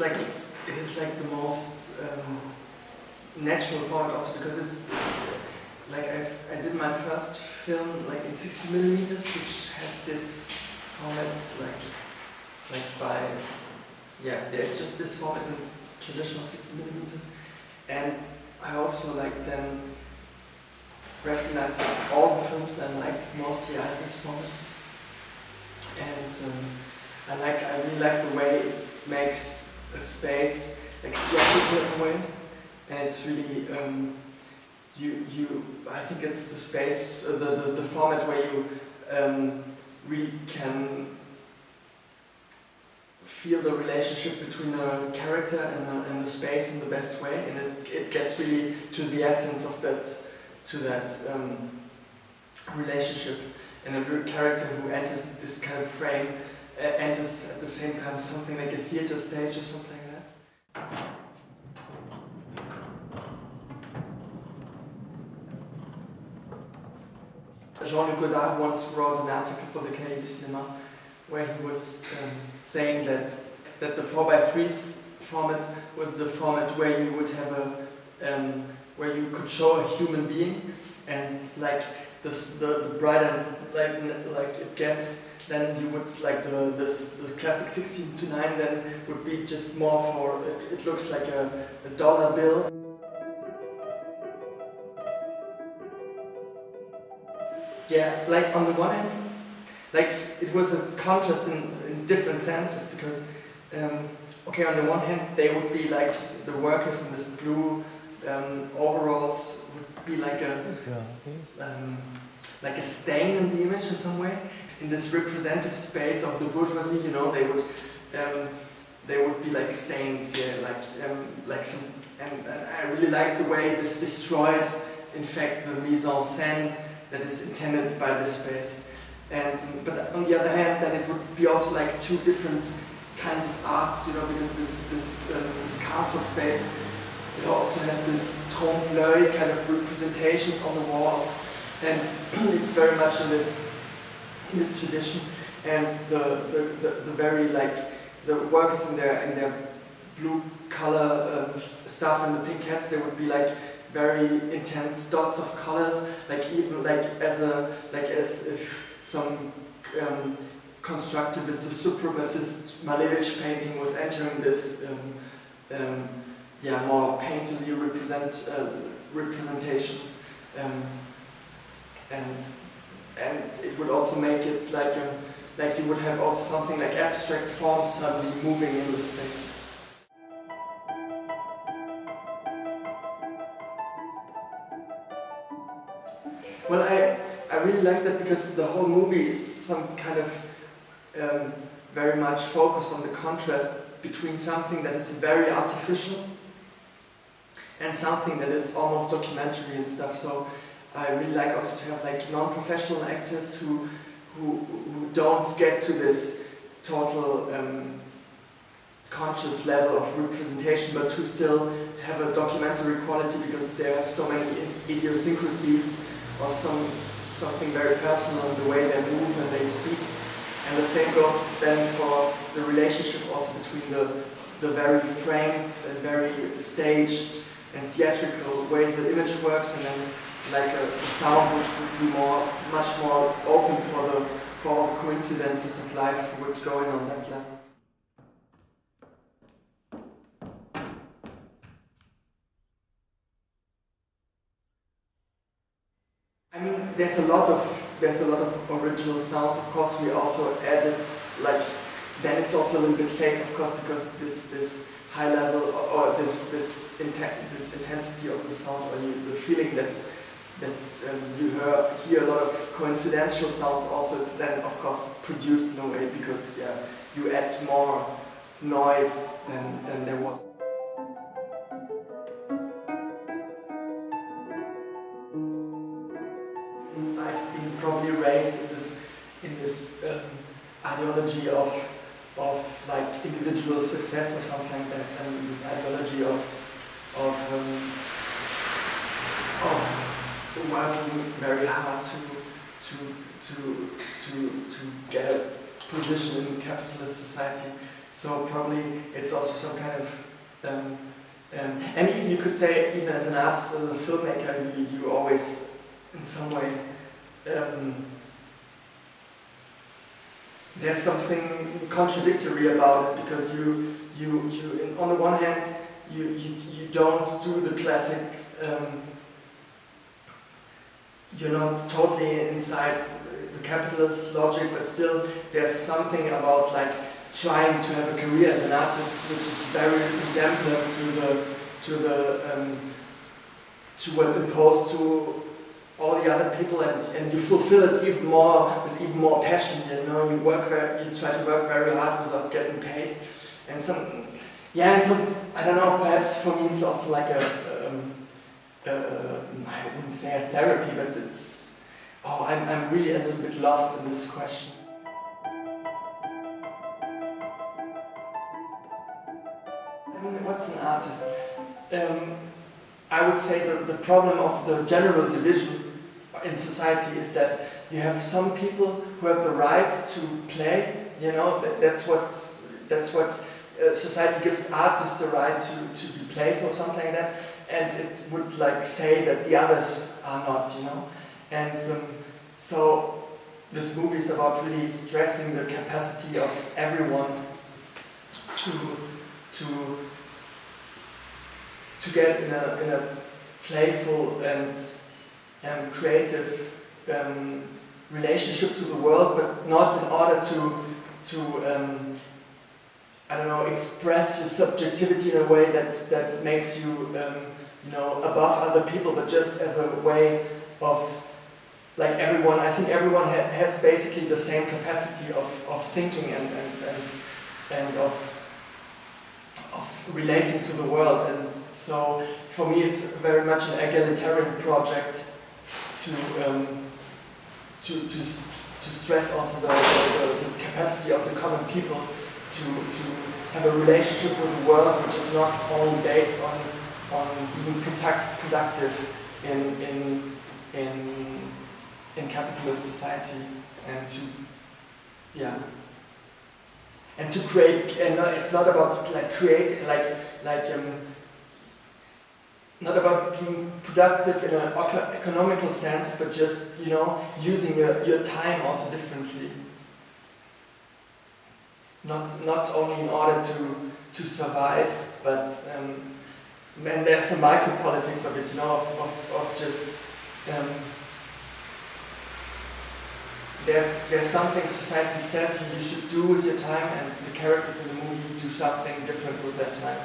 it is like the most natural format also, because it's like I did my first film like in 60 millimeters, which has this format there's just this format in traditional 60 millimeters, and I also like then recognize that all the films I like mostly are in this format, and I really like the way it makes a space like theatrical in a way, and it's really I think it's the space, the format where you really can feel the relationship between a character and the space in the best way, and it gets really to the essence of that relationship, and a character who enters this kind of frame enters at the same time something like a theater stage or something like that. Jean-Luc Godard once wrote an article for the Cahiers du Cinéma where he was saying that the 4x3 format was the format where you would have where you could show a human being, and like the brighter like it gets, then you would like the classic 16:9 then would be just more for it looks like a dollar bill. Yeah, like on the one hand, like it was a contrast in different senses, because okay, on the one hand they would be like the workers in this blue overalls would be like a stain in the image in some way, in this representative space of the bourgeoisie, you know, they would be like stains, yeah, like some, and I really like the way this destroyed, in fact, the mise en scène that is intended by this space. And but on the other hand, then it would be also like two different kinds of arts, you know, because this castle space, it also has this trompe-l'œil kind of representations on the walls, and it's very much in this tradition. And the very like the workers in their blue color stuff and the pink hats, they would be like very intense dots of colors, like even like as if some constructivist or suprematist Malevich painting was entering this more painterly representation, and it would also make it like you would have also something like abstract forms suddenly moving in the space. Well, I really like that, because the whole movie is some kind of very much focused on the contrast between something that is very artificial and something that is almost documentary and stuff. So I really like also to have like non-professional actors who don't get to this total conscious level of representation, but who still have a documentary quality because they have so many idiosyncrasies or something very personal in the way they move and they speak. And the same goes then for the relationship also between the very framed and very staged and theatrical way the image works, and then like a sound which would be much more open for all the coincidences of life would go in on that level. I mean, there's a lot of original sounds. Of course, we also added like. Then it's also a little bit fake, of course, because this high level or this intensity of the sound, or the feeling that you hear a lot of coincidental sounds also is then, of course, produced in a way, because you add more noise than there was. I've been probably raised in this ideology of like individual success or something like that, and this ideology of working very hard to get a position in capitalist society. So probably it's also some kind of, and even you could say, even as an artist or a filmmaker, you always, in some way, there's something contradictory about it, because you on the one hand, you don't do the classic, you're not totally inside the capitalist logic, but still there's something about like trying to have a career as an artist which is very resemblant to what's imposed to all the other people, and you fulfill it even more with even more passion. You know, you try to work very hard without getting paid, and some I don't know. Perhaps for me it's also like I wouldn't say a therapy, but it's I'm really a little bit lost in this question. I mean, what's an artist? I would say the problem of the general division in society is that you have some people who have the right to play. You know, that's what society gives artists the right to be playful, something like that, and it would like say that the others are not. You know, and so this movie is about really stressing the capacity of everyone to get in a playful and creative relationship to the world, but not in order to I don't know, express your subjectivity in a way that makes you above other people, but just as a way of like everyone. I think everyone has basically the same capacity of thinking and of relating to the world, and so for me it's very much an egalitarian project to stress also the capacity of the common people to have a relationship with the world which is not only based on being productive in capitalist society, and to create, and it's not about like create not about being productive in an economical sense, but just using your time also differently. Not only in order to survive, but and there's some micropolitics of it, of just there's something society says you should do with your time, and the characters in the movie do something different with their time.